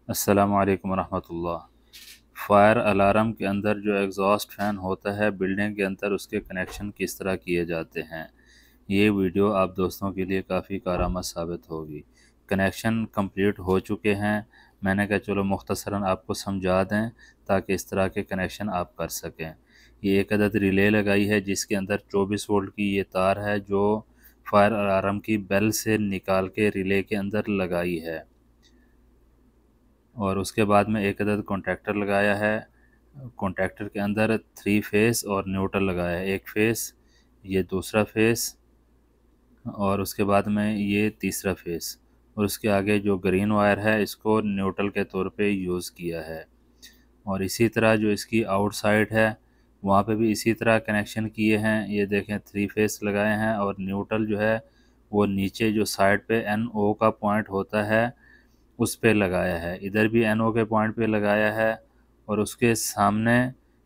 अस्सलामु अलैकुम रहमतुल्लाह। फायर अलार्म के अंदर जो एग्जॉस्ट फ़ैन होता है बिल्डिंग के अंदर, उसके कनेक्शन किस तरह किए जाते हैं, ये वीडियो आप दोस्तों के लिए काफ़ी कारआमद साबित होगी। कनेक्शन कंप्लीट हो चुके हैं। मैंने कहा चलो मुख्तसरन आपको समझा दें ताकि इस तरह के कनेक्शन आप कर सकें। ये एक अदद रिले लगाई है जिसके अंदर 24 वोल्ट की ये तार है जो फायर अलार्म की बेल से निकाल के रिले के अंदर लगाई है। और उसके बाद में एक अदद कॉन्टैक्टर लगाया है। कॉन्टैक्टर के अंदर 3 फेस और न्यूट्रल लगाया है, एक फेस, ये दूसरा फेस और उसके बाद में ये तीसरा फेस, और उसके आगे जो ग्रीन वायर है इसको न्यूट्रल के तौर पे यूज़ किया है। और इसी तरह जो इसकी आउटसाइड है वहाँ पे भी इसी तरह कनेक्शन किए हैं। ये देखें 3 फेस लगाए हैं और न्यूट्रल जो है वो नीचे जो साइड पे NO का पॉइंट होता है उस पे लगाया है। इधर भी NO के पॉइंट पे लगाया है और उसके सामने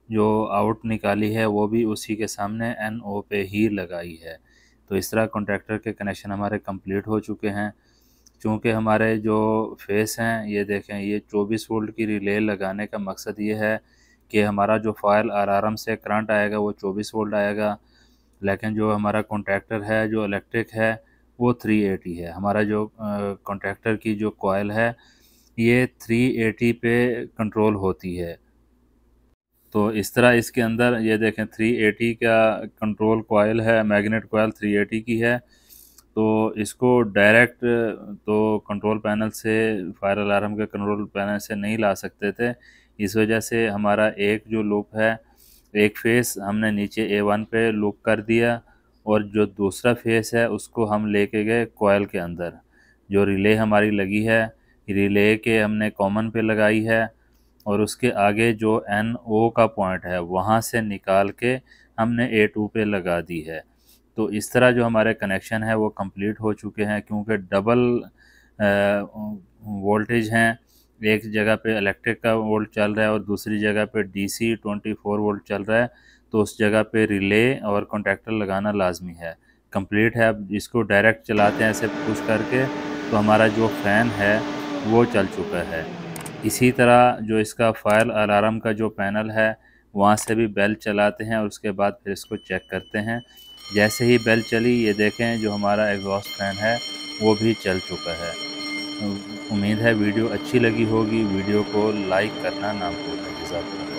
जो आउट निकाली है वो भी उसी के सामने NO पे ही लगाई है। तो इस तरह कॉन्ट्रैक्टर के कनेक्शन हमारे कंप्लीट हो चुके हैं। चूँकि हमारे जो फेस हैं ये देखें, ये 24 वोल्ट की रिले लगाने का मकसद ये है कि हमारा जो फायर अलार्म से करंट आएगा वो 24 वोल्ट आएगा, लेकिन जो हमारा कॉन्ट्रैक्टर है जो इलेक्ट्रिक है वो 380 है। हमारा जो कॉन्ट्रैक्टर की जो कॉइल है ये 380 पे कंट्रोल होती है। तो इस तरह इसके अंदर ये देखें 380 का कंट्रोल कॉइल है, मैग्नेट कॉइल 380 की है। तो इसको डायरेक्ट तो कंट्रोल पैनल से, फायर अलार्म के कंट्रोल पैनल से नहीं ला सकते थे। इस वजह से हमारा एक जो लूप है, एक फेस हमने नीचे A1 पे लूप कर दिया और जो दूसरा फेस है उसको हम लेके गए कॉइल के अंदर। जो रिले हमारी लगी है, रिले के हमने कॉमन पे लगाई है और उसके आगे जो NO का पॉइंट है वहाँ से निकाल के हमने A2 पे लगा दी है। तो इस तरह जो हमारे कनेक्शन है वो कंप्लीट हो चुके हैं, क्योंकि डबल वोल्टेज हैं। एक जगह पे इलेक्ट्रिक का वोल्ट चल रहा है और दूसरी जगह पे DC 24 वोल्ट चल रहा है, तो उस जगह पे रिले और कॉन्टैक्टर लगाना लाजमी है। कंप्लीट है। अब इसको डायरेक्ट चलाते हैं ऐसे पुश करके तो हमारा जो फ़ैन है वो चल चुका है। इसी तरह जो इसका फायर अलार्म का जो पैनल है वहाँ से भी बेल चलाते हैं और उसके बाद फिर इसको चेक करते हैं। जैसे ही बेल चली ये देखें जो हमारा एग्जॉस्ट फैन है वो भी चल चुका है। उम्मीद है वीडियो अच्छी लगी होगी। वीडियो को लाइक करना ना भूलें। जज़ाकल्लाह।